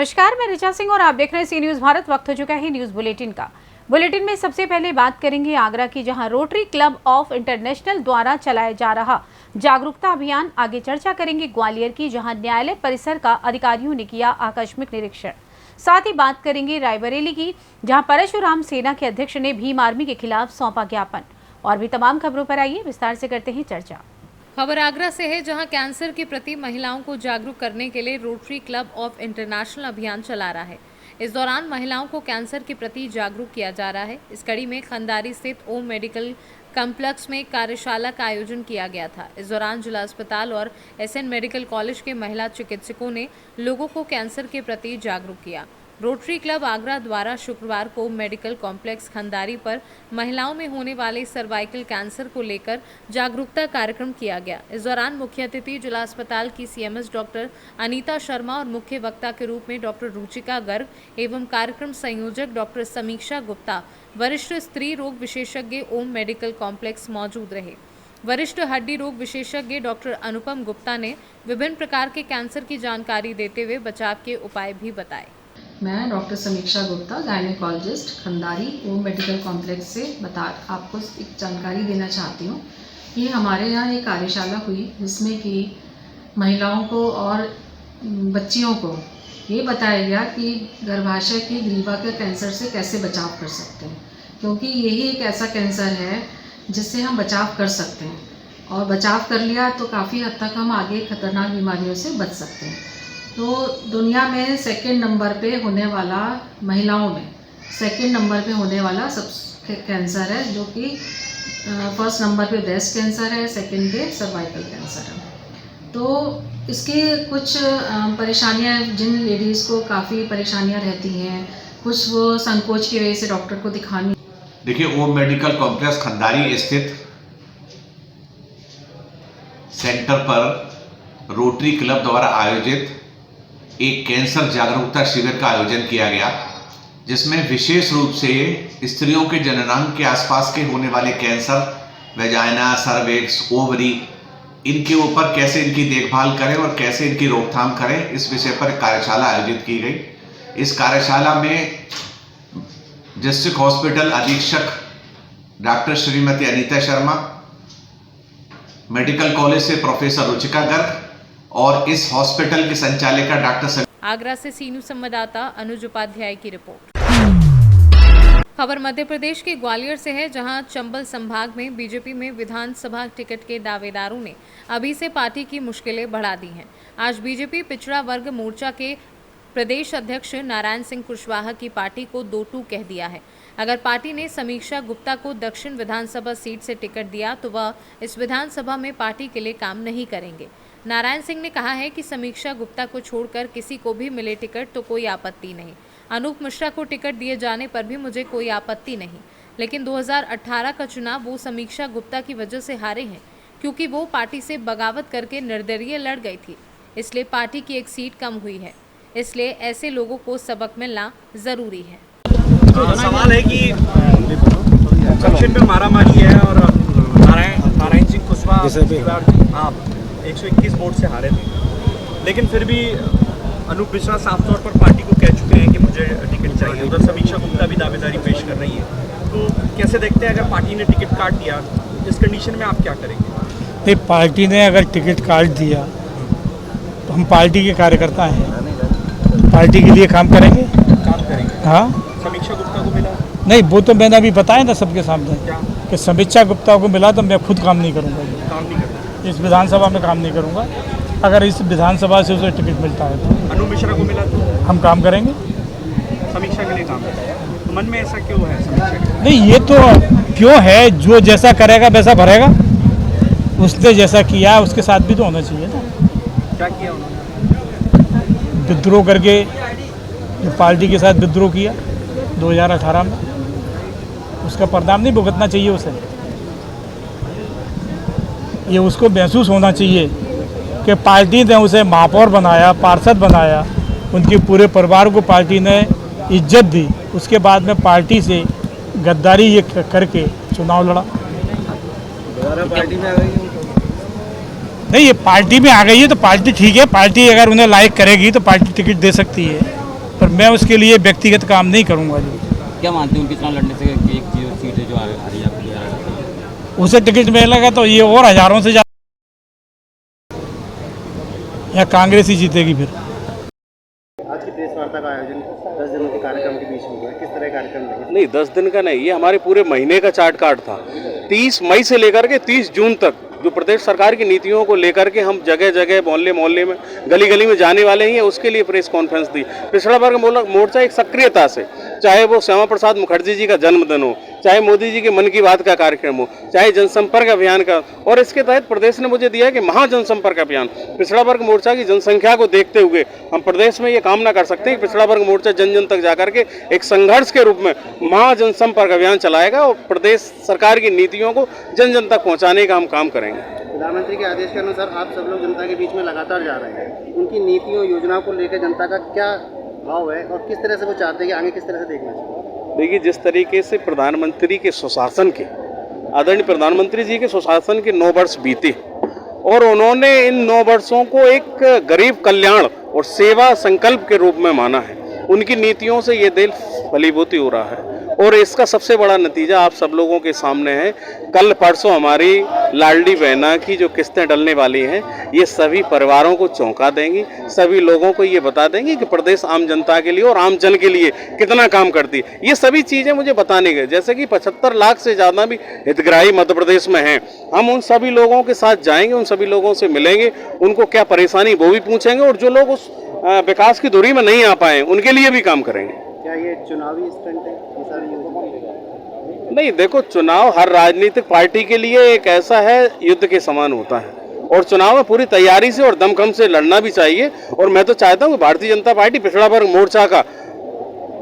नमस्कार, मैं ऋचा सिंह और आप देख रहे हैं सी न्यूज भारत। वक्त हो चुका है न्यूज बुलेटिन का। बुलेटिन में सबसे पहले बात करेंगे आगरा की, जहां रोटरी क्लब ऑफ इंटरनेशनल द्वारा चलाया जा रहा जागरूकता अभियान। आगे चर्चा करेंगे ग्वालियर की, जहां न्यायालय परिसर का अधिकारियों ने किया आकस्मिक निरीक्षण। साथ ही बात करेंगे रायबरेली की, जहां परशुराम सेना के अध्यक्ष ने भीम आर्मी के खिलाफ सौंपा ज्ञापन। और भी तमाम खबरों पर आइए विस्तार से करते हैं चर्चा। खबर आगरा से है, जहां कैंसर के प्रति महिलाओं को जागरूक करने के लिए रोटरी क्लब ऑफ इंटरनेशनल अभियान चला रहा है। इस दौरान महिलाओं को कैंसर के प्रति जागरूक किया जा रहा है। इस कड़ी में खंडारी स्थित ओम मेडिकल कॉम्प्लेक्स में कार्यशाला का आयोजन किया गया था। इस दौरान जिला अस्पताल और एसएन मेडिकल कॉलेज के महिला चिकित्सकों ने लोगों को कैंसर के प्रति जागरूक किया। रोटरी क्लब आगरा द्वारा शुक्रवार को मेडिकल कॉम्प्लेक्स खंडारी पर महिलाओं में होने वाले सर्वाइकल कैंसर को लेकर जागरूकता कार्यक्रम किया गया। इस दौरान मुख्य अतिथि जिला अस्पताल की सीएमएस डॉक्टर अनीता शर्मा और मुख्य वक्ता के रूप में डॉक्टर रुचिका गर्ग एवं कार्यक्रम संयोजक डॉक्टर समीक्षा गुप्ता, वरिष्ठ स्त्री रोग विशेषज्ञ ओम मेडिकल कॉम्प्लेक्स मौजूद रहे। वरिष्ठ हड्डी रोग विशेषज्ञ डॉक्टर अनुपम गुप्ता ने विभिन्न प्रकार के कैंसर की जानकारी देते हुए बचाव के उपाय भी बताए। मैं डॉक्टर समीक्षा गुप्ता, गायनेकोलॉजिस्ट, खंडारी ओम मेडिकल कॉम्प्लेक्स से आपको एक जानकारी देना चाहती हूँ। ये हमारे यहाँ एक कार्यशाला हुई जिसमें कि महिलाओं को और बच्चियों को ये बताया गया कि गर्भाशय की ग्रीवा के कैंसर से कैसे बचाव कर सकते हैं, क्योंकि यही एक ऐसा कैंसर है जिससे हम बचाव कर सकते हैं, और बचाव कर लिया तो काफ़ी हद तक हम आगे खतरनाक बीमारियों से बच सकते हैं। तो दुनिया में सेकंड नंबर पे होने वाला, महिलाओं में सेकंड नंबर पे होने वाला सब कैंसर है, जो कि फर्स्ट नंबर पे ब्रेस्ट कैंसर है, सेकंड पे सर्वाइकल कैंसर है। तो इसकी कुछ परेशानियां, जिन लेडीज़ को काफ़ी परेशानियां रहती हैं, कुछ वो संकोच की वजह से डॉक्टर को दिखानी। देखिए, ओम मेडिकल कॉम्प्लेक्स खंडारी स्थित सेंटर पर रोटरी क्लब द्वारा आयोजित एक कैंसर जागरूकता शिविर का आयोजन किया गया, जिसमें विशेष रूप से स्त्रियों के जननांग के आसपास के होने वाले कैंसर, वेजाइना, सर्विक्स, ओवरी, इनके ऊपर कैसे इनकी देखभाल करें और कैसे इनकी रोकथाम करें, इस विषय पर कार्यशाला आयोजित की गई। इस कार्यशाला में डिस्ट्रिक्ट हॉस्पिटल अधीक्षक doctor Shrimati Anita Sharma, medical college से प्रोफेसर रुचिका गर्ग और इस हॉस्पिटल के संचालिका डॉक्टर। आगरा से सी न्यूज संवाददाता अनुज उपाध्याय की रिपोर्ट। खबर मध्य प्रदेश के ग्वालियर से है, जहां चंबल संभाग में बीजेपी में विधानसभा टिकट के दावेदारों ने अभी से पार्टी की मुश्किलें बढ़ा दी हैं। आज बीजेपी पिछड़ा वर्ग मोर्चा के प्रदेश अध्यक्ष नारायण सिंह कुशवाहा की पार्टी को 2-2 कह दिया है। अगर पार्टी ने समीक्षा गुप्ता को दक्षिण विधानसभा सीट से टिकट दिया तो वह इस विधानसभा में पार्टी के लिए काम नहीं करेंगे। नारायण सिंह ने कहा है कि समीक्षा गुप्ता को छोड़कर किसी को भी मिले टिकट तो कोई आपत्ति नहीं। अनूप मिश्रा को टिकट दिए जाने पर भी मुझे कोई आपत्ति नहीं, लेकिन 2018 का चुनाव वो समीक्षा गुप्ता की वजह से हारे हैं, क्योंकि वो पार्टी से बगावत करके निर्दलीय लड़ गई थी, इसलिए पार्टी की एक सीट कम हुई है। इसलिए ऐसे लोगों को सबक मिलना जरूरी है। सवाल है कि दक्षिण में मारामारी है और नारायण सिंह कुशवाहा 121 वोट से हारे थे, लेकिन फिर भी अनूप मिश्रा साफ तौर पर पार्टी को कह चुके हैं कि मुझे टिकट चाहिए। उधर समीक्षा गुप्ता भी दावेदारी पेश कर रही है। तो कैसे देखते हैं, अगर पार्टी ने टिकट काट दिया इस कंडीशन में आप क्या करेंगे? नहीं, पार्टी ने अगर टिकट काट दिया तो हम पार्टी के कार्यकर्ता हैं, पार्टी के लिए काम करेंगे। हाँ, समीक्षा गुप्ता को मिला नहीं, वो तो मैंने अभी बताया ना सबके सामने क्या कि समीक्षा गुप्ता को मिला तो मैं खुद काम नहीं करूँगा, काम नहीं करता, इस विधानसभा में काम नहीं करूँगा। अगर इस विधानसभा से उसे टिकट मिलता है तो अनूप मिश्रा को मिला तो हम काम करेंगे, समीक्षा के लिए काम करेंगे। तो मन में ऐसा क्यों है समीक्षा के लिए? नहीं, ये तो क्यों है, जो जैसा करेगा वैसा भरेगा। उसने जैसा किया उसके साथ भी तो होना चाहिए ना। क्या किया उन्होंने? विद्रोह करके जो पार्टी के साथ विद्रोह किया 2018 में, उसका परिणाम नहीं भुगतना चाहिए उसे। ये उसको महसूस होना चाहिए कि पार्टी ने उसे महापौर बनाया, पार्षद बनाया, उनके पूरे परिवार को पार्टी ने इज्जत दी, उसके बाद में पार्टी से गद्दारी ये करके चुनाव लड़ा। पार्टी में आ गई नहीं, ये पार्टी में आ गई है तो पार्टी ठीक है, पार्टी अगर उन्हें लाइक करेगी तो पार्टी टिकट दे सकती है। पर मैं उसके लिए व्यक्तिगत काम नहीं करूँगा। जो क्या मानते हैं उनके चुनाव लड़ने से कि एक जो सीट है जो आ रही है आपकी, उसे टिकट मिलेगा तो ये और हज़ारों से ज़्यादा या कांग्रेस ही जीतेगी फिर। आज की प्रेस वार्ता का आयोजन 10 दिनों के कार्यक्रम के बीच में हुआ है, किस तरह कार्यक्रम रहेगा? नहीं, 10 दिन का नहीं, ये हमारे पूरे महीने का चार्ट कार्ड था। 30 मई से लेकर के 30 जून तक जो प्रदेश सरकार की नीतियों को लेकर के हम जगह जगह मोहल्ले मोहल्ले में गली गली में जाने वाले हैं, उसके लिए प्रेस कॉन्फ्रेंस दी। पिछड़ा वर्ग मोर्चा एक सक्रियता से, चाहे वो श्यामा प्रसाद मुखर्जी जी का जन्मदिन हो, चाहे मोदी जी के मन की बात का कार्यक्रम हो, चाहे जनसंपर्क अभियान का, और इसके तहत प्रदेश ने मुझे दिया है कि महाजनसंपर्क अभियान। पिछड़ा वर्ग मोर्चा की जनसंख्या को देखते हुए हम प्रदेश में ये काम ना कर सकते हैं कि पिछड़ा वर्ग मोर्चा जन जन तक जाकर के एक संघर्ष के रूप में महाजनसंपर्क अभियान चलाएगा और प्रदेश सरकार की नीतियों को जन जन तक पहुँचाने का हम काम करेंगे। प्रधानमंत्री के आदेश के अनुसार आप सब लोग जनता के बीच में लगातार जा रहे हैं, उनकी नीतियों योजनाओं को लेकर जनता का क्या भाव है और किस तरह से वो चाहते हैं कि आगे किस तरह से देखना चाहिए? देखिए, जिस तरीके से प्रधानमंत्री के सुशासन के, आदरणीय प्रधानमंत्री जी के सुशासन के 9 वर्ष बीते और उन्होंने इन 9 वर्षों को एक गरीब कल्याण और सेवा संकल्प के रूप में माना है। उनकी नीतियों से ये देश फलीभूत हो रहा है और इसका सबसे बड़ा नतीजा आप सब लोगों के सामने है। कल परसों हमारी लाडली बहना की जो किस्तें डलने वाली हैं, ये सभी परिवारों को चौंका देंगी, सभी लोगों को ये बता देंगी कि प्रदेश आम जनता के लिए और आम जन के लिए कितना काम करती है। ये सभी चीज़ें मुझे बताने गए, जैसे कि 75 लाख से ज़्यादा भी हितग्राही मध्य प्रदेश में हैं। हम उन सभी लोगों के साथ जाएंगे, उन सभी लोगों से मिलेंगे, उनको क्या परेशानी वो भी पूछेंगे और जो लोग उस विकास की धुरी में नहीं आ पाए उनके लिए भी काम करेंगे। क्या ये चुनावी स्टंट है ये सारी योजना? नहीं, देखो, चुनाव हर राजनीतिक पार्टी के लिए एक ऐसा है युद्ध के समान होता है और चुनाव में पूरी तैयारी से और दमखम से लड़ना भी चाहिए। और मैं तो चाहता हूँ कि भारतीय जनता पार्टी पिछड़ा वर्ग मोर्चा का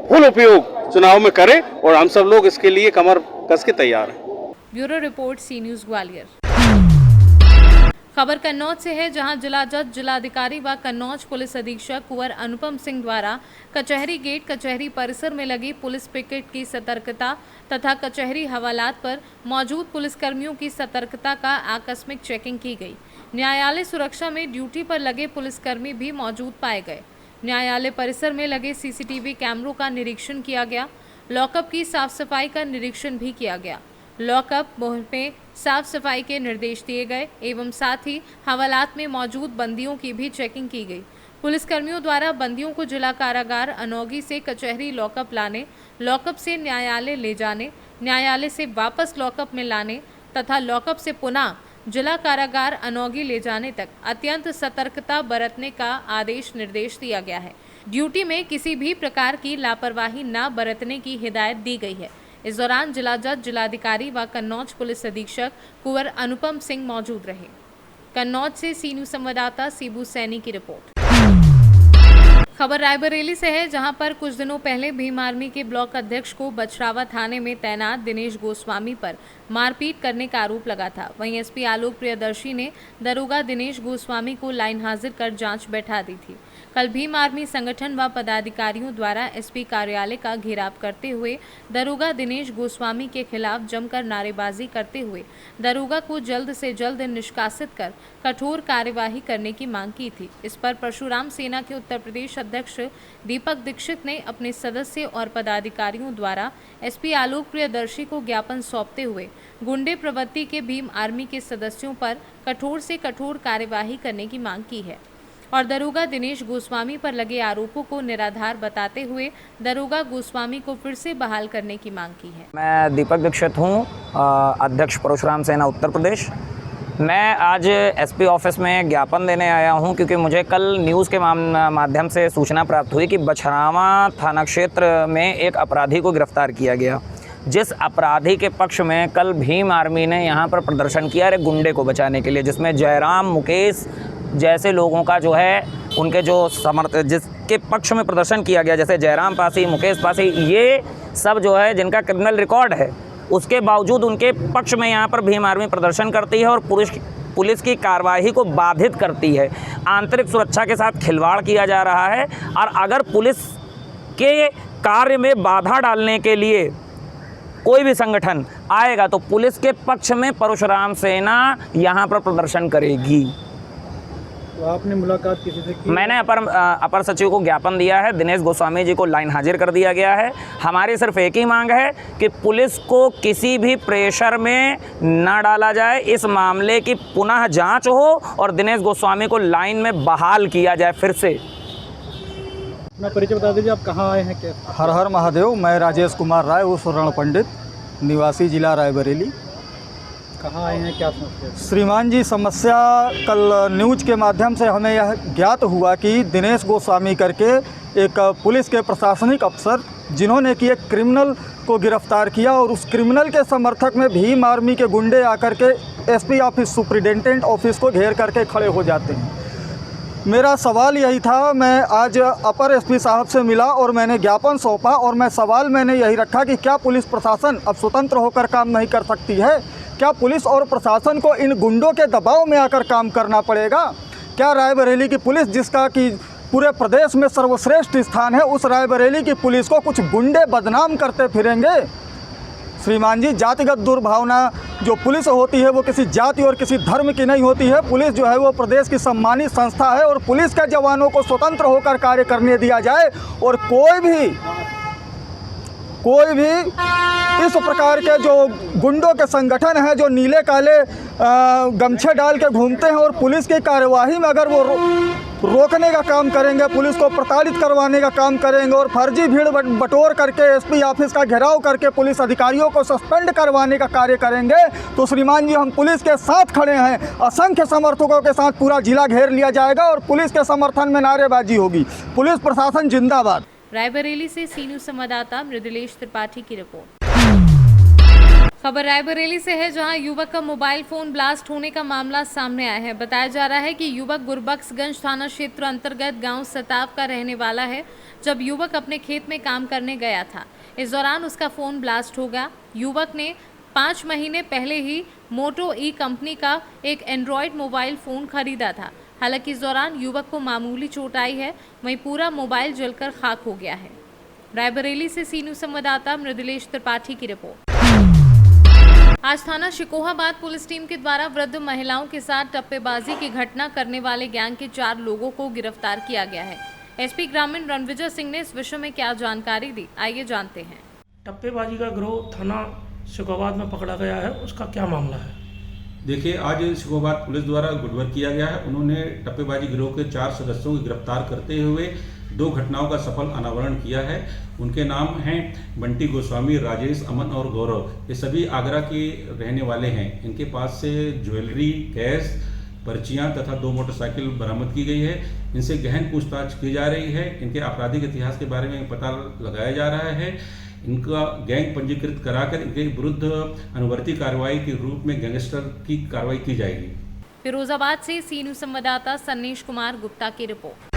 फुल उपयोग चुनाव में करे और हम सब लोग इसके लिए कमर कस के तैयार हैं। ब्यूरो रिपोर्ट, सी न्यूज़ ग्वालियर। खबर कन्नौज से है, जहां जिला जज, जिलाधिकारी व कन्नौज पुलिस अधीक्षक कुंवर अनुपम सिंह द्वारा कचहरी गेट, कचहरी परिसर में लगी पुलिस पिकेट की सतर्कता तथा कचहरी हवालात पर मौजूद पुलिसकर्मियों की सतर्कता का आकस्मिक चेकिंग की गई। न्यायालय सुरक्षा में ड्यूटी पर लगे पुलिसकर्मी भी मौजूद पाए गए। न्यायालय परिसर में लगे सीसीटीवी कैमरों का निरीक्षण किया गया। लॉकअप की साफ सफाई का निरीक्षण भी किया गया। लॉकअप में साफ सफाई के निर्देश दिए गए एवं साथ ही हवालात में मौजूद बंदियों की भी चेकिंग की गई। पुलिसकर्मियों द्वारा बंदियों को जिला कारागार अनोगी से कचहरी लॉकअप लाने, लॉकअप से न्यायालय ले जाने, न्यायालय से वापस लॉकअप में लाने तथा लॉकअप से पुनः जिला कारागार अनोगी ले जाने तक अत्यंत सतर्कता बरतने का आदेश निर्देश दिया गया है। ड्यूटी में किसी भी प्रकार की लापरवाही न बरतने की हिदायत दी गई है। इस दौरान जिला जज, जिलाधिकारी व कन्नौज पुलिस अधीक्षक कुंवर अनुपम सिंह मौजूद रहे। कन्नौज से सी न्यूज़ संवाददाता सीबू सैनी की रिपोर्ट। खबर रायबरेली से है, जहां पर कुछ दिनों पहले भीम आर्मी के ब्लॉक अध्यक्ष को बछरावा थाने में तैनात दिनेश गोस्वामी पर मारपीट करने का आरोप लगा था। वहीं एसपी आलोक प्रियदर्शी ने दरोगा दिनेश गोस्वामी को लाइन हाजिर कर जांच बैठा दी थी। कल भीम आर्मी संगठन व पदाधिकारियों द्वारा एसपी कार्यालय का घेराव करते हुए दरोगा दिनेश गोस्वामी के खिलाफ जमकर नारेबाजी करते हुए दरोगा को जल्द से जल्द निष्कासित कर कठोर कार्यवाही करने की मांग की थी। इस पर परशुराम सेना के उत्तर प्रदेश अध्यक्ष दीपक दीक्षित ने अपने सदस्य और पदाधिकारियों द्वारा एसपी आलोक प्रियदर्शी को ज्ञापन सौंपते हुए गुंडे प्रवृत्ति के भीम आर्मी के सदस्यों पर कठोर से कठोर कार्यवाही करने की मांग की है और दरोगा दिनेश गोस्वामी पर लगे आरोपों को निराधार बताते हुए दरोगा गोस्वामी को फिर से बहाल करने की मांग की है। मैं दीपक दीक्षित हूँ, अध्यक्ष परशुराम सेना उत्तर प्रदेश। मैं आज एसपी ऑफिस में ज्ञापन देने आया हूं क्योंकि मुझे कल न्यूज़ के माध्यम से सूचना प्राप्त हुई कि बछरावा थाना क्षेत्र में एक अपराधी को गिरफ्तार किया गया, जिस अपराधी के पक्ष में कल भीम आर्मी ने यहां पर प्रदर्शन किया एक गुंडे को बचाने के लिए, जिसमें जयराम, मुकेश जैसे लोगों का जो है उनके जो जिसके पक्ष में प्रदर्शन किया गया, जैसे जयराम पासी, मुकेश पासी, ये सब जो है जिनका क्रिमिनल रिकॉर्ड है, उसके बावजूद उनके पक्ष में यहाँ पर भीम आर्मी प्रदर्शन करती है और पुलिस की कार्रवाई को बाधित करती है। आंतरिक सुरक्षा के साथ खिलवाड़ किया जा रहा है और अगर पुलिस के कार्य में बाधा डालने के लिए कोई भी संगठन आएगा तो पुलिस के पक्ष में परशुराम सेना यहाँ पर प्रदर्शन करेगी। तो आपने मुलाकात किसी से की? मैंने अपर सचिव को ज्ञापन दिया है, दिनेश गोस्वामी जी को लाइन हाजिर कर दिया गया है। हमारी सिर्फ एक ही मांग है कि पुलिस को किसी भी प्रेशर में न डाला जाए, इस मामले की पुनः जांच हो और दिनेश गोस्वामी को लाइन में बहाल किया जाए फिर से। अपना परिचय बता दीजिए, आप कहाँ आए हैं? क्या? हर हर महादेव। मैं राजेश कुमार राय उर्फ रण पंडित, निवासी जिला रायबरेली। कहाँ आए हैं, क्या समस्या? श्रीमान जी, समस्या कल न्यूज़ के माध्यम से हमें यह ज्ञात हुआ कि दिनेश गोस्वामी करके एक पुलिस के प्रशासनिक अफसर जिन्होंने कि एक क्रिमिनल को गिरफ्तार किया और उस क्रिमिनल के समर्थक में भीम आर्मी के गुंडे आकर के एसपी ऑफिस, सुप्रिटेंडेंट ऑफिस को घेर करके खड़े हो जाते हैं। मेरा सवाल यही था, मैं आज अपर एसपी साहब से मिला और मैंने ज्ञापन सौंपा और मैंने यही रखा कि क्या पुलिस प्रशासन अब स्वतंत्र होकर काम नहीं कर सकती है? क्या पुलिस और प्रशासन को इन गुंडों के दबाव में आकर काम करना पड़ेगा? क्या रायबरेली की पुलिस, जिसका कि पूरे प्रदेश में सर्वश्रेष्ठ स्थान है, उस रायबरेली की पुलिस को कुछ गुंडे बदनाम करते फिरेंगे? श्रीमान जी, जातिगत दुर्भावना जो पुलिस होती है वो किसी जाति और किसी धर्म की नहीं होती है। पुलिस जो है वो प्रदेश की सम्मानित संस्था है और पुलिस के जवानों को स्वतंत्र होकर कार्य करने दिया जाए और कोई भी इस प्रकार के जो गुंडों के संगठन हैं जो नीले काले गमछे डाल के घूमते हैं और पुलिस की कार्यवाही में अगर वो रोकने का काम करेंगे, पुलिस को प्रताड़ित करवाने का काम करेंगे और फर्जी भीड़ बटोर करके एसपी ऑफिस का घेराव करके पुलिस अधिकारियों को सस्पेंड करवाने का कार्य करेंगे, तो श्रीमान जी हम पुलिस के साथ खड़े हैं। असंख्य समर्थकों के साथ पूरा जिला घेर लिया जाएगा और पुलिस के समर्थन में नारेबाजी होगी। पुलिस प्रशासन जिंदाबाद। रायबरेली से सी न्यूज़ संवाददाता मृदुलेश त्रिपाठी की रिपोर्ट। खबर रायबरेली से है, जहां युवक का मोबाइल फोन ब्लास्ट होने का मामला सामने आया है। बताया जा रहा है कि युवक गुरबख्शगंज थाना क्षेत्र अंतर्गत गांव सताव का रहने वाला है। जब युवक अपने खेत में काम करने गया था, इस दौरान उसका फोन ब्लास्ट हो गया। युवक ने 5 महीने पहले ही मोटो ई कंपनी का एक एंड्रॉयड मोबाइल फ़ोन खरीदा था। हालांकि इस दौरान युवक को मामूली चोट आई है, वहीं पूरा मोबाइल जलकर खाक हो गया है। रायबरेली से सी न्यूज़ संवाददाता मृदुलेश त्रिपाठी की रिपोर्ट। आज थाना शिकोहाबाद पुलिस टीम के द्वारा वृद्ध महिलाओं के साथ टप्पेबाजी की घटना करने वाले गैंग के 4 लोगों को गिरफ्तार किया गया है। एसपी ग्रामीण रणविजय सिंह ने इस विषय में क्या जानकारी दी, आइए जानते हैं। टप्पेबाजी का गिरोह थाना शिकोहाबाद में पकड़ा गया है, उसका क्या मामला है? देखिए, आज शिकोहाबाद पुलिस द्वारा गुडवर्क किया गया है। उन्होंने टप्पेबाजी गिरोह के 4 सदस्यों को गिरफ्तार करते हुए 2 घटनाओं का सफल अनावरण किया है। उनके नाम हैं बंटी गोस्वामी, राजेश, अमन और गौरव। ये सभी आगरा के रहने वाले हैं। इनके पास से ज्वेलरी, कैश, पर्चियां तथा 2 मोटरसाइकिल बरामद की गई है। इनसे गहन पूछताछ की जा रही है। इनके आपराधिक इतिहास के बारे में पता लगाया जा रहा है। इनका गैंग पंजीकृत कराकर इनके विरुद्ध अनुवर्ती कार्रवाई के रूप में गैंगस्टर की कार्रवाई की जाएगी। फिरोजाबाद से सी न्यूज़ संवाददाता सन्नीश कुमार गुप्ता की रिपोर्ट।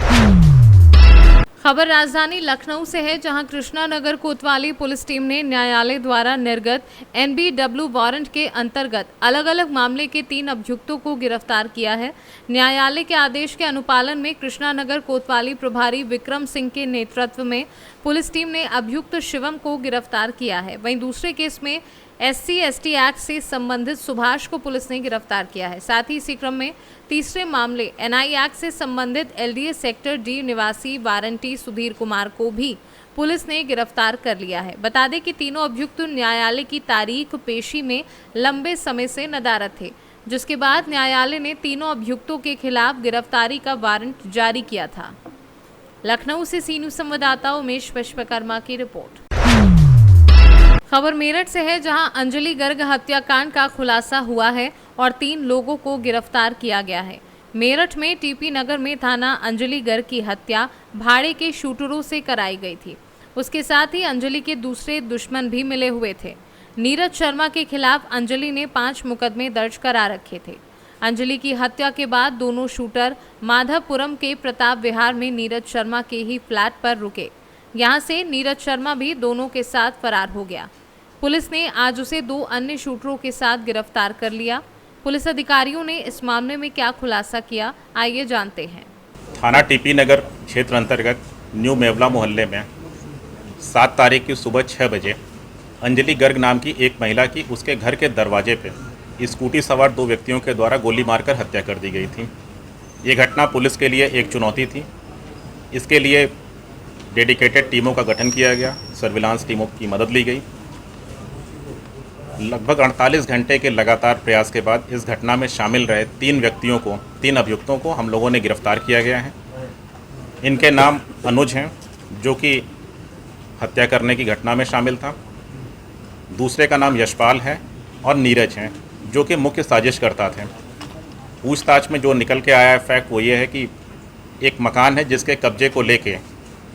खबर राजधानी लखनऊ से है, जहां कृष्णा नगर कोतवाली पुलिस टीम ने न्यायालय द्वारा निर्गत NBW वारंट के अंतर्गत अलग अलग मामले के 3 अभियुक्तों को गिरफ्तार किया है। न्यायालय के आदेश के अनुपालन में कृष्णा नगर कोतवाली प्रभारी विक्रम सिंह के नेतृत्व में पुलिस टीम ने अभियुक्त शिवम को गिरफ्तार किया है। वहीं दूसरे केस में SC/ST एक्ट से संबंधित सुभाष को पुलिस ने गिरफ्तार किया है। साथ ही इसी क्रम में तीसरे मामले NI एक्ट से संबंधित LDA सेक्टर D निवासी वारंटी सुधीर कुमार को भी पुलिस ने गिरफ्तार कर लिया है। बता दें कि तीनों अभियुक्त न्यायालय की तारीख पेशी में लंबे समय से नदारद थे, जिसके बाद न्यायालय ने तीनों अभियुक्तों के खिलाफ गिरफ्तारी का वारंट जारी किया था। लखनऊ से सी न्यूज़ संवाददाता उमेश विश्वकर्मा की रिपोर्ट। खबर मेरठ से है, जहां अंजलि गर्ग हत्याकांड का खुलासा हुआ है और 3 लोगों को गिरफ्तार किया गया है। मेरठ में TP नगर में थाना अंजलि गर्ग की हत्या भाड़े के शूटरों से कराई गई थी। उसके साथ ही अंजलि के दूसरे दुश्मन भी मिले हुए थे। नीरज शर्मा के खिलाफ अंजलि ने 5 मुकदमे दर्ज करा रखे थे। अंजलि की हत्या के बाद दोनों शूटर माधवपुरम के प्रताप विहार में नीरज शर्मा के ही फ्लैट पर रुके। यहां से नीरज शर्मा भी दोनों के साथ फरार हो गया। पुलिस ने आज उसे 2 अन्य शूटरों के साथ गिरफ्तार कर लिया। पुलिस अधिकारियों ने इस मामले में क्या खुलासा किया, आइए जानते हैं। थाना TP नगर क्षेत्र अंतर्गत न्यू मेवला मोहल्ले में 7 तारीख की सुबह 6 बजे अंजलि गर्ग नाम की एक महिला की उसके घर के दरवाजे पे स्कूटी सवार 2 व्यक्तियों के द्वारा गोली मारकर हत्या कर दी गई थी। ये घटना पुलिस के लिए एक चुनौती थी। इसके लिए डेडिकेटेड टीमों का गठन किया गया, सर्विलांस टीमों की मदद ली गई। लगभग 48 घंटे के लगातार प्रयास के बाद इस घटना में शामिल रहे 3 अभियुक्तों को हम लोगों ने गिरफ्तार किया गया है। इनके नाम अनुज हैं, जो कि हत्या करने की घटना में शामिल था। दूसरे का नाम यशपाल है और नीरज हैं, जो कि मुख्य साजिशकर्ता थे। पूछताछ में जो निकल के आया है फैक्ट वो ये है कि एक मकान है जिसके कब्जे को लेके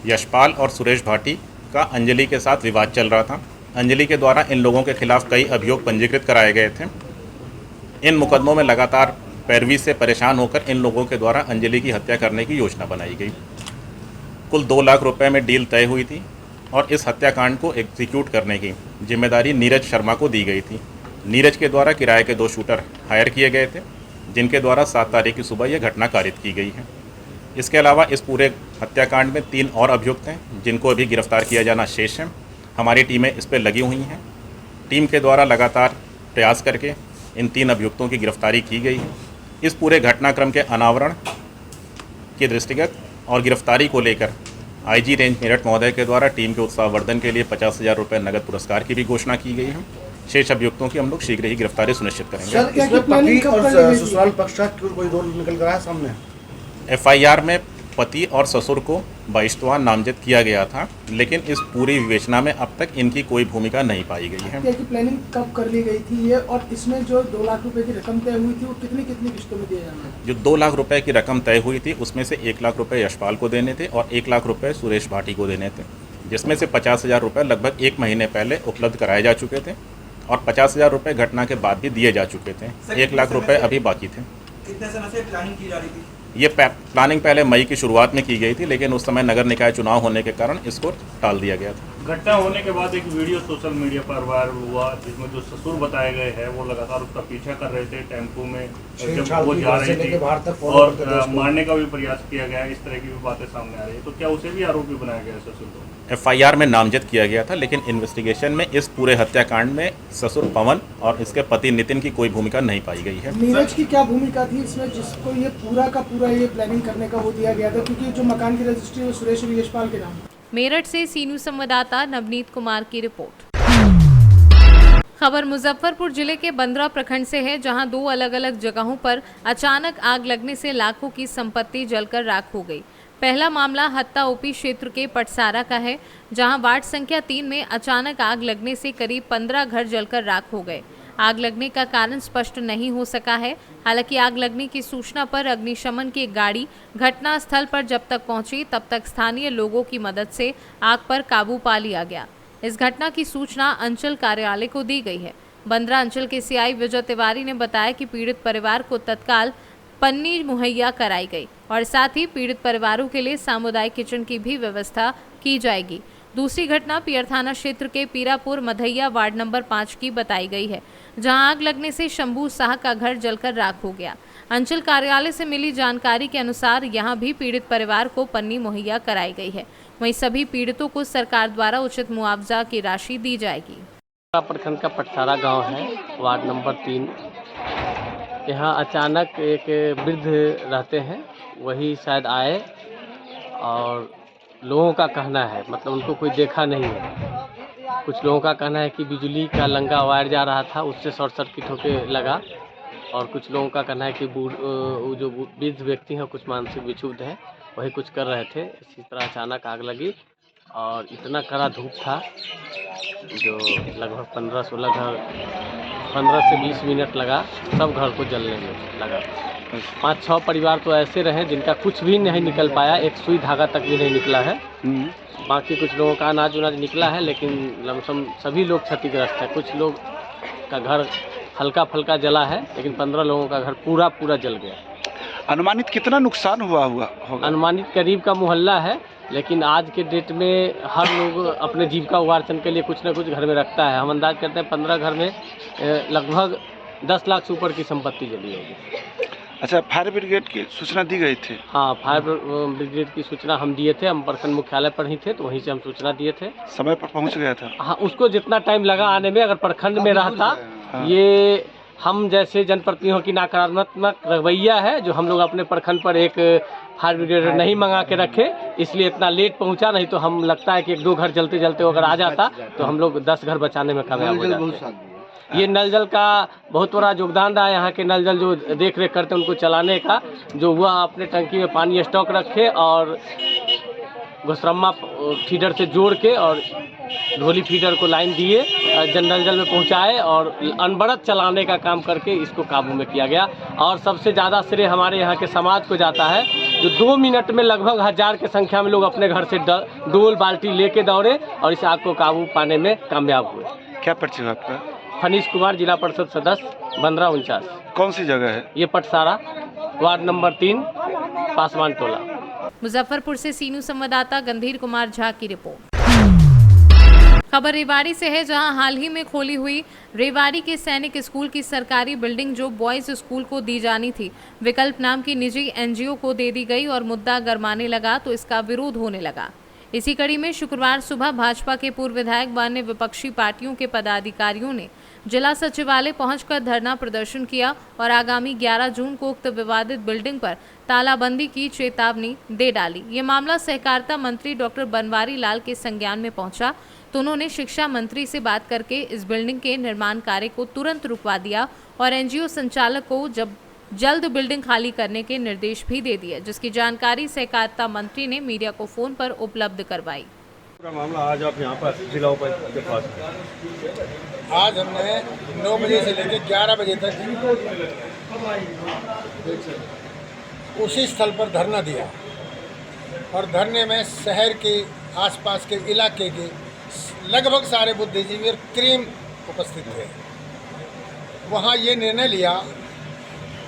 यशपाल और सुरेश भाटी का अंजलि के साथ विवाद चल रहा था। अंजलि के द्वारा इन लोगों के खिलाफ कई अभियोग पंजीकृत कराए गए थे। इन मुकदमों में लगातार पैरवी से परेशान होकर इन लोगों के द्वारा अंजलि की हत्या करने की योजना बनाई गई। कुल 2 लाख रुपए में डील तय हुई थी और इस हत्याकांड को एग्जीक्यूट करने की जिम्मेदारी नीरज शर्मा को दी गई थी। नीरज के द्वारा किराए के 2 शूटर हायर किए गए थे, जिनके द्वारा 7 तारीख की सुबह यह घटना कारित की गई है। इसके अलावा इस पूरे हत्याकांड में 3 और अभियुक्त हैं, जिनको अभी गिरफ्तार किया जाना शेष है। हमारी टीमें इस पर लगी हुई हैं। टीम के द्वारा लगातार प्रयास करके इन 3 अभियुक्तों की गिरफ्तारी की गई है। इस पूरे घटनाक्रम के अनावरण के दृष्टिगत और गिरफ्तारी को लेकर आईजी रेंज मेरठ महोदय के द्वारा टीम के उत्साहवर्धन के लिए 50,000 रुपये नगद पुरस्कार की भी घोषणा की गई है। शेष अभियुक्तों की हम लोग शीघ्र ही गिरफ्तारी सुनिश्चित करेंगे। ससुराल पक्ष का कोई रोल निकल कर आया सामने? एफआईआर में पति और ससुर को बहिष्तवार नामजद किया गया था, लेकिन इस पूरी विवेचना में अब तक इनकी कोई भूमिका नहीं पाई गई है। की प्लानिंग कब कर ली गई थी ये, और इसमें जो 2 लाख रुपए की रकम तय हुई थी वो कितनी किस्तों में दिए जाना है? जो 2 लाख रुपए की रकम तय हुई थी उसमें से 1 लाख रुपए यशपाल को देने थे और 1 लाख रुपए सुरेश भाटी को देने थे, जिसमें से 50,000 रुपये लगभग 1 महीने पहले उपलब्ध कराए जा चुके थे और 50,000 रुपये घटना के बाद भी दिए जा चुके थे। 1 लाख रुपये अभी बाकी थे। कितने समय से प्लानिंग की जा रही थी? ये प्लानिंग पहले मई की शुरुआत में की गई थी, लेकिन उस समय नगर निकाय चुनाव होने के कारण इसको टाल दिया गया था। घटना होने के बाद एक वीडियो सोशल मीडिया पर वायरल हुआ, जिसमें जो ससुर बताए गए हैं वो लगातार उसका पीछा कर रहे थे टेम्पो में जब वो जा रहे थे और मारने का भी प्रयास किया गया। इस तरह की भी बातें सामने आ रही है, तो क्या उसे भी आरोपी बनाया गया ससुर को? एफआईआर में नामजद किया गया था, लेकिन इन्वेस्टिगेशन में इस पूरे हत्याकांड में ससुर पवन और इसके पति नितिन की कोई भूमिका नहीं पाई गई है। नीरज की क्या भूमिका थी इसमें, जिसको ये पूरा का पूरा ये प्लानिंग करने का वो दिया गया था, क्योंकि जो मकान की रजिस्ट्री वो सुरेश और यशपाल के नाम? मेरठ से सी न्यूज संवाददाता नवनीत कुमार की रिपोर्ट। खबर मुजफ्फरपुर जिले के बंदरा प्रखंड से है, जहां 2 अलग अलग जगहों पर अचानक आग लगने से लाखों की संपत्ति जलकर राख हो गई। पहला मामला हत्ता ओपी क्षेत्र के पटसारा का है, जहां वार्ड संख्या 3 में अचानक आग लगने से करीब 15 घर जलकर राख हो गए। आग लगने का कारण स्पष्ट नहीं हो सका है। हालांकि आग लगने की सूचना पर अग्निशमन की एक गाड़ी घटना स्थल पर जब तक पहुंची, तब तक स्थानीय लोगों की मदद से आग पर काबू पा लिया गया। इस घटना की सूचना अंचल कार्यालय को दी गई है। बंदरा अंचल के सीआई विजय तिवारी ने बताया कि पीड़ित परिवार को तत्काल पन्नी मुहैया कराई गई और साथ ही पीड़ित परिवारों के लिए सामुदायिक किचन की भी व्यवस्था की जाएगी। दूसरी घटना पियर थाना क्षेत्र के पीरापुर मधैया वार्ड नंबर 5 की बताई गई है, जहां आग लगने से शंभू शाह का घर जलकर राख हो गया। अंचल कार्यालय से मिली जानकारी के अनुसार यहां भी पीड़ित परिवार को पन्नी मुहैया कराई गई है। वहीं सभी पीड़ितों को सरकार द्वारा उचित मुआवजा की राशि दी जाएगी। प्रखंड का पटसारा गांव है, वार्ड नंबर 3। यहाँ अचानक एक वृद्ध रहते हैं, वही शायद आए और लोगों का कहना है, मतलब उनको कोई देखा नहीं है। कुछ लोगों का कहना है कि बिजली का लंगा वायर जा रहा था, उससे शॉर्ट सर्किट होकर लगा, और कुछ लोगों का कहना है कि वो जो वृद्ध व्यक्ति हैं कुछ मानसिक विक्षुब्ध हैं, वही कुछ कर रहे थे। इसी तरह अचानक आग लगी और इतना कड़ा धूप था जो लगभग 15-16 घर, 15 से 20 मिनट लगा सब घर को जलने में लगा। 5-6 परिवार तो ऐसे रहे जिनका कुछ भी नहीं निकल पाया, एक सुई धागा तक भी नहीं निकला है। बाकी कुछ लोगों का अनाज उनाज निकला है, लेकिन लमसम सभी लोग क्षतिग्रस्त है। कुछ लोग का घर हल्का फल्का जला है, लेकिन 15 लोगों का घर पूरा जल गया। अनुमानित कितना नुकसान हुआ होगा? अनुमानित करीब का मोहल्ला है, लेकिन आज के डेट में हर लोग अपने जीविका उपार्जन के लिए कुछ न कुछ घर में रखता है। हम अंदाज करते हैं 15 घर में लगभग 10 लाख से ऊपर की संपत्ति जली होगी। अच्छा, फायर ब्रिगेड की सूचना दी गई थी? हाँ, फायर ब्रिगेड की सूचना हम दिए थे। हम प्रखंड मुख्यालय पर ही थे, तो वहीं से हम सूचना दिए थे। समय पर पहुंच गया था? हाँ, उसको जितना टाइम लगा आने में, अगर प्रखंड में रहता ये हम जैसे जनप्रतिनिधियों की नकारात्मक रवैया है जो हम लोग अपने प्रखंड पर एक फायर ब्रिगेड नहीं मंगा के रखे, इसलिए इतना लेट पहुंचा। नहीं तो हम लगता है कि 1-2 घर चलते चलते अगर आ जाता तो हम लोग 10 घर बचाने में कामयाब हो जाते। ये नल जल का बहुत बड़ा योगदान रहा है। यहाँ के नल जल जो देख रेख करते हैं उनको चलाने का, जो हुआ अपने टंकी में पानी स्टॉक रखे और घोसरम्मा फीडर से जोड़ के और ढोली फीडर को लाइन दिए, नल जल में पहुँचाए और अनवरत चलाने का काम करके इसको काबू में किया गया। और सबसे ज़्यादा श्रेय हमारे यहाँ के समाज को जाता है जो 2 मिनट में लगभग 1000 की संख्या में लोग अपने घर से डोल बाल्टी लेके दौड़े और इस आग को काबू पाने में कामयाब हुए। क्या परिचय आपका? फनीश कुमार, जिला परिषद सदस्य 1549। कौन सी जगह है? ये पटसारा, वार्ड नंबर 3, पासवान टोला। मुजफ्फरपुर से सीनू संवाददाता गंभीर कुमार झा की रिपोर्ट। खबर रेवाड़ी से है, जहां हाल ही में खोली हुई रेवाड़ी के सैनिक स्कूल की सरकारी बिल्डिंग जो बॉयज स्कूल को दी जानी थी, विकल्प नाम की निजी एनजीओ को दे दी गई और मुद्दा गरमाने लगा तो इसका विरोध होने लगा। इसी कड़ी में शुक्रवार सुबह भाजपा के पूर्व विधायक व अन्य विपक्षी पार्टियों के पदाधिकारियों ने जिला सचिवालय पहुंचकर धरना प्रदर्शन किया और आगामी 11 जून को उक्त विवादित बिल्डिंग पर तालाबंदी की चेतावनी दे डाली। ये मामला सहकारिता मंत्री डॉक्टर बनवारी लाल के संज्ञान में पहुंचा तो उन्होंने शिक्षा मंत्री से बात करके इस बिल्डिंग के निर्माण कार्य को तुरंत रुकवा दिया और एनजीओ संचालक को जल्द बिल्डिंग खाली करने के निर्देश भी दे दिए, जिसकी जानकारी सहकारिता मंत्री ने मीडिया को फोन पर उपलब्ध करवाई। पूरा मामला आज आप यहाँ पर जिला उपायुक्त के पास, आज हमने 9 बजे से लेकर 11 बजे तक उसी स्थल पर धरना दिया और धरने में शहर के आसपास के इलाके के लगभग सारे बुद्धिजीवी और क्रीम उपस्थित थे। वहाँ ये निर्णय लिया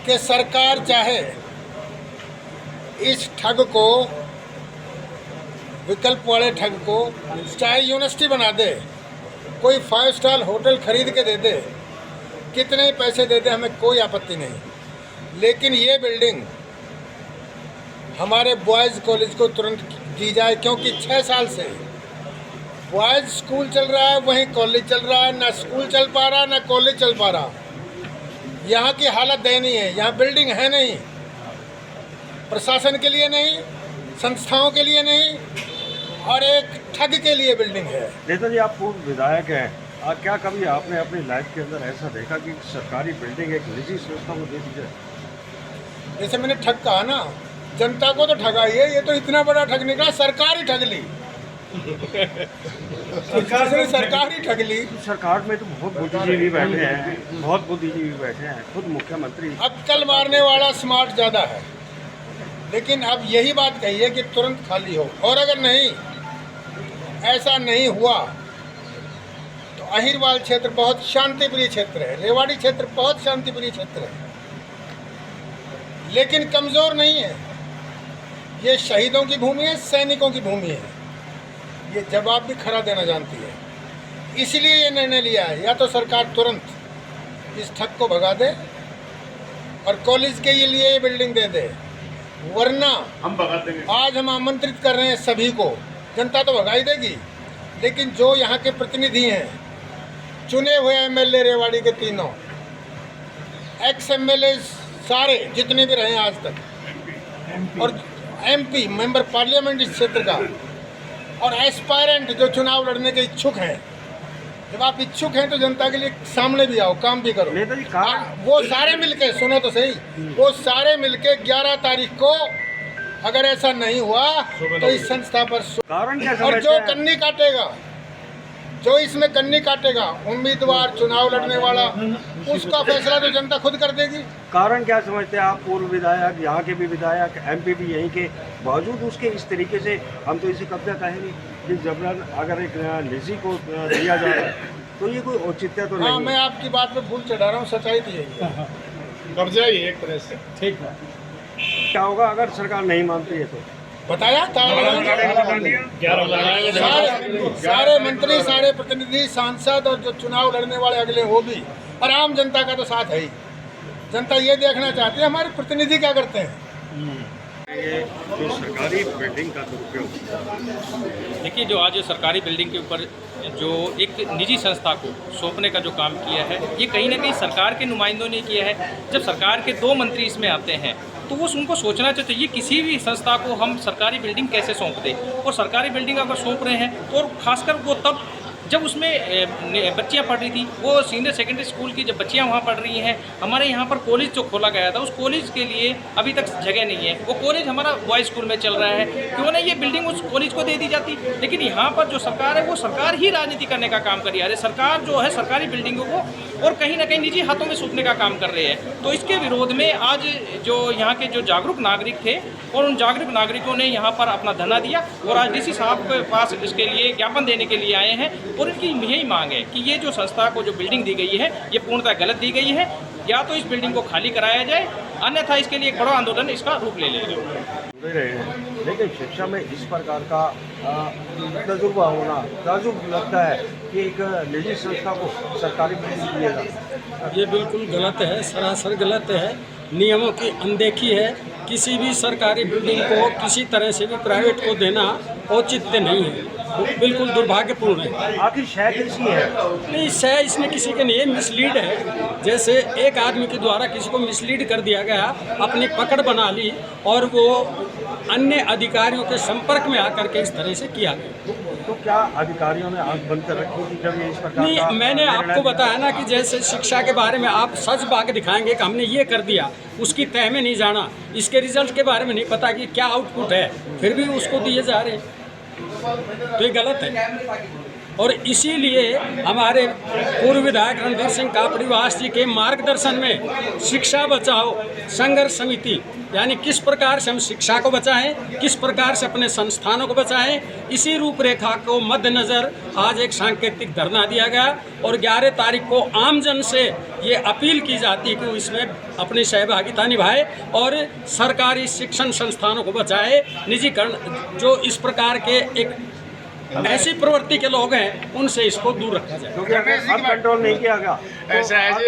कि सरकार चाहे इस ठग को, विकल्प वाले ठग को चाहे यूनिवर्सिटी बना दे, कोई 5 स्टार होटल खरीद के दे दे, कितने पैसे दे दे, हमें कोई आपत्ति नहीं, लेकिन ये बिल्डिंग हमारे बॉयज़ कॉलेज को तुरंत दी जाए, क्योंकि 6 साल से बॉयज़ स्कूल चल रहा है, वहीं कॉलेज चल रहा है, ना स्कूल चल पा रहा ना कॉलेज चल पा रहा। यहाँ की हालत दयनीय है, यहाँ बिल्डिंग है नहीं, प्रशासन के लिए नहीं, संस्थाओं के लिए नहीं, और एक ठग के लिए बिल्डिंग है। नेता जी, आप पूर्व विधायक हैं, क्या कभी आपने अपनी लाइफ के अंदर ऐसा देखा कि सरकारी बिल्डिंग एक निजी संस्था को दे दी जाए? जैसे मैंने ठग कहा ना, जनता को तो ठगा ही है, ये तो इतना बड़ा ठग निकला, सरकार ही ठग ली। सरकार ही ठग ली। सरकार में तो बहुत बुद्धिजीवी बैठे हैं, बहुत बुद्धिजीवी बैठे हैं, खुद मुख्यमंत्री। अक्ल मारने वाला स्मार्ट ज़्यादा है, लेकिन अब यही बात कही है कि तुरंत खाली हो, और अगर नहीं ऐसा नहीं हुआ तो अहिरवाल क्षेत्र बहुत शांतिप्रिय क्षेत्र है, रेवाड़ी क्षेत्र बहुत शांतिप्रिय क्षेत्र है, लेकिन कमज़ोर नहीं है। ये शहीदों की भूमि है, सैनिकों की भूमि है, ये जवाब भी खरा देना जानती है। इसलिए ये निर्णय लिया है, या तो सरकार तुरंत इस ठग को भगा दे और कॉलेज के लिए ये बिल्डिंग दे दे, वरना हम भगा देंगे। आज हम आमंत्रित कर रहे हैं सभी को, जनता तो भगा ही देगी, लेकिन जो यहाँ के प्रतिनिधि हैं, चुने हुए एमएलए रेवाड़ी के तीनों, एक्स एमएलए सारे जितने भी रहे आज तक, और एमपी मेंबर पार्लियामेंट इस क्षेत्र का, और एस्पायरेंट जो चुनाव लड़ने के इच्छुक हैं, जब आप इच्छुक हैं तो जनता के लिए सामने भी आओ, काम भी करो। वो सारे मिलके, सुनो तो सही, वो सारे मिलके 11 तारीख को अगर ऐसा नहीं हुआ तो इस संस्था पर कारण क्या, और जो कन्नी काटेगा, जो इसमें कन्नी काटेगा, उम्मीदवार चुनाव लड़ने वाला, उसका फैसला तो जनता खुद कर देगी। कारण क्या समझते हैं आप? पूर्व विधायक, यहाँ के भी विधायक, एमपी भी यहीं के, बावजूद उसके इस तरीके से हम तो इसे कब्जा कहेंगे कि जबरन अगर एक निजी को दिया जाए तो ये कोई औचित्य तो नहीं। हाँ, मैं आपकी बात पे भूल चढ़ा रहा हूँ, सच्चाई तो यही है, कब्जा ही एक तरह से। ठीक है, क्या होगा अगर सरकार नहीं मानती है तो? बताया सारे मंत्री, सारे प्रतिनिधि, सांसद और जो चुनाव लड़ने वाले अगले, वो भी, और आम जनता का तो साथ है ही। जनता ये देखना चाहती है हमारे प्रतिनिधि क्या करते हैं। ये जो सरकारी बिल्डिंग का दुरुपयोग, देखिए जो आज सरकारी बिल्डिंग के ऊपर जो एक निजी संस्था को सौंपने का जो काम किया है, ये कहीं ना कहीं सरकार के नुमाइंदों ने किया है। जब सरकार के 2 मंत्री इसमें आते हैं तो वो उनको सोचना चाहिए किसी भी संस्था को हम सरकारी बिल्डिंग कैसे सौंप दें। और सरकारी बिल्डिंग अगर सौंप रहे हैं तो खासकर वो तब जब उसमें बच्चियां पढ़ रही थी, वो सीनियर सेकेंडरी स्कूल की जब बच्चियां वहाँ पढ़ रही हैं। हमारे यहाँ पर कॉलेज जो खोला गया था, उस कॉलेज के लिए अभी तक जगह नहीं है। वो कॉलेज हमारा बॉयज़ स्कूल में चल रहा है, क्यों ना ये बिल्डिंग उस कॉलेज को दे दी जाती। लेकिन यहाँ पर जो सरकार है वो सरकार ही राजनीति करने का काम कर रही है। सरकार जो है सरकारी बिल्डिंगों को और कहीं ना कहीं निजी हाथों में सौंपने का काम कर रहे हैं। तो इसके विरोध में आज जो यहाँ के जो जागरूक नागरिक थे और उन जागरूक नागरिकों ने यहाँ पर अपना धरना दिया और आज डीसी साहब के पास इसके लिए ज्ञापन देने के लिए आए हैं। और इनकी यही मांग है कि ये जो संस्था को जो बिल्डिंग दी गई है ये पूर्णतः गलत दी गई है, या तो इस बिल्डिंग को खाली कराया जाए, अन्यथा इसके लिए एक बड़ा आंदोलन इसका रूप ले लेगा। जुड़े रहे हैं, लेकिन शिक्षा में इस प्रकार का तजुर्बा होना ताजुब लगता है कि एक निजी संस्था को सरकारी बिल्डिंग दिएगा। ये बिल्कुल गलत है, सरासर गलत है। नियमों की अनदेखी है। किसी भी सरकारी बिल्डिंग को किसी तरह से भी प्राइवेट को देना औचित्य नहीं है, बिल्कुल दुर्भाग्यपूर्ण है। आखिर शय किसी है? नहीं, शय इसमें किसी के नहीं है, मिसलीड है। जैसे एक आदमी के द्वारा किसी को मिसलीड कर दिया गया, अपनी पकड़ बना ली और वो अन्य अधिकारियों के संपर्क में आकर के इस तरह से किया गया। तो क्या अधिकारियों ने आंख बंद कर रखी थी जब ये इस प्रकार नहीं, मैंने आपको बताया ना कि जैसे शिक्षा के बारे में आप सच बात दिखाएंगे कि हमने ये कर दिया, उसकी तह में नहीं जाना, इसके रिजल्ट के बारे में नहीं पता कि क्या आउटपुट है, फिर भी उसको दिए जा रहे हैं, तो ये गलत है। और इसीलिए हमारे पूर्व विधायक रणधीर सिंह कापड़ीवास जी के मार्गदर्शन में शिक्षा बचाओ संघर्ष समिति, यानी किस प्रकार से हम शिक्षा को बचाएं, किस प्रकार से अपने संस्थानों को बचाएं, इसी रूपरेखा को मद्देनज़र आज एक सांकेतिक धरना दिया गया। और 11 तारीख को आमजन से ये अपील की जाती है कि वो इसमें अपनी सहभागिता निभाए और सरकारी शिक्षण संस्थानों को बचाए। निजीकरण जो इस प्रकार के एक ऐसी प्रवृत्ति के लोग हैं उनसे इसको दूर रखा जाए, क्योंकि अगर कंट्रोल नहीं किया गया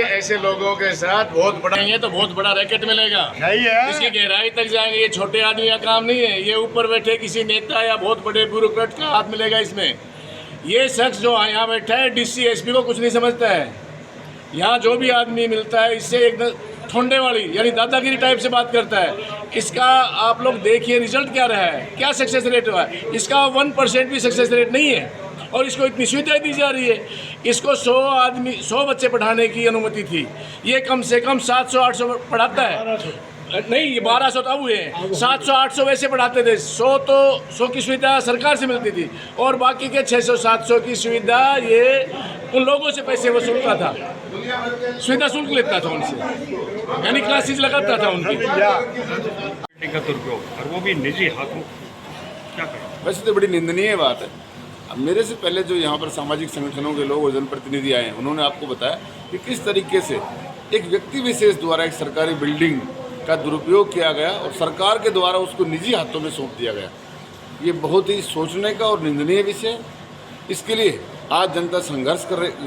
ऐसे लोगों के साथ बहुत बड़ा है तो बहुत बड़ा रैकेट मिलेगा। नहीं है, इसकी गहराई तक जाएंगे। ये छोटे आदमी का काम नहीं है, ये ऊपर बैठे किसी नेता या बहुत बड़े ब्यूरोक्रेट का हाथ मिलेगा इसमें। ये शख्स जो यहाँ बैठा है DC SP को कुछ नहीं समझता है। यहाँ जो भी आदमी मिलता है इससे एकदम ठोंडे वाली यानी दादागिरी टाइप से बात करता है। इसका आप लोग देखिए रिजल्ट क्या रहा है, क्या सक्सेस रेट हुआ है। इसका 1% भी सक्सेस रेट नहीं है और इसको इतनी सुविधाएं दी जा रही है। इसको 100 बच्चे पढ़ाने की अनुमति थी, ये कम से कम 700-800 पढ़ाता है। नहीं, ये 1200 तो अब हुए हैं, 700-800 वैसे पढ़ाते थे। 100 की सुविधा सरकार से मिलती थी और बाकी के 600-700 की सुविधा ये उन लोगों से पैसे वसूलता था, सुविधा शुल्क लेता था उनसे, यानी क्लासेस लगाता था उनकी। का दुरुपयोग और वो भी निजी हाथों, क्या करें? वैसे तो बड़ी निंदनीय बात है। अब मेरे से पहले जो यहाँ पर सामाजिक संगठनों के लोग और जनप्रतिनिधि आए हैं, उन्होंने आपको बताया कि किस तरीके से एक व्यक्ति विशेष द्वारा एक सरकारी बिल्डिंग का दुरुपयोग किया गया और सरकार के द्वारा उसको निजी हाथों में सौंप दिया गया। ये बहुत ही सोचने का और निंदनीय विषय है। इसके लिए आज जनता संघर्ष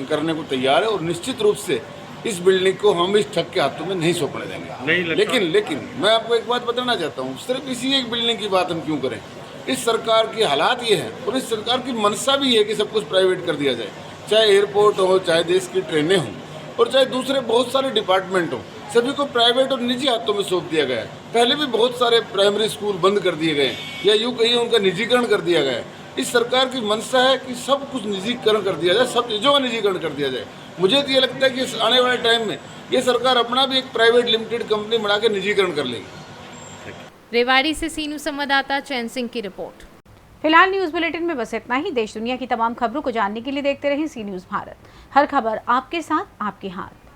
करने को तैयार है और निश्चित रूप से इस बिल्डिंग को हम इस ठग के हाथों में नहीं सौंपने देंगे। लेकिन मैं आपको एक बात बताना चाहता हूँ, सिर्फ इसी एक बिल्डिंग की बात हम क्यों करें। इस सरकार की हालात ये है और इस सरकार की मंशा भी है कि सब कुछ प्राइवेट कर दिया जाए, चाहे एयरपोर्ट हो, चाहे देश की ट्रेनें हों और चाहे दूसरे बहुत सारे डिपार्टमेंट हों, सभी को प्राइवेट और निजी हाथों में सौंप दिया गया है। पहले भी बहुत सारे प्राइमरी स्कूल बंद कर दिए गए या यूँ कहिए उनका निजीकरण कर दिया गया है। इस सरकार की मंशा है कि सब कुछ निजीकरण कर दिया जाए, सब चीज़ों का निजीकरण कर दिया जाए। मुझे तो ये लगता है कि आने वाले टाइम में ये सरकार अपना भी एक प्राइवेट लिमिटेड कंपनी बना के निजीकरण कर लेगी। रेवाड़ी से सीनू संवाददाता चैन सिंह की रिपोर्ट। फिलहाल न्यूज बुलेटिन में बस इतना ही। देश दुनिया की तमाम खबरों को जानने के लिए देखते रहें सी न्यूज़ भारत। हर खबर आपके साथ, आपके हाथ।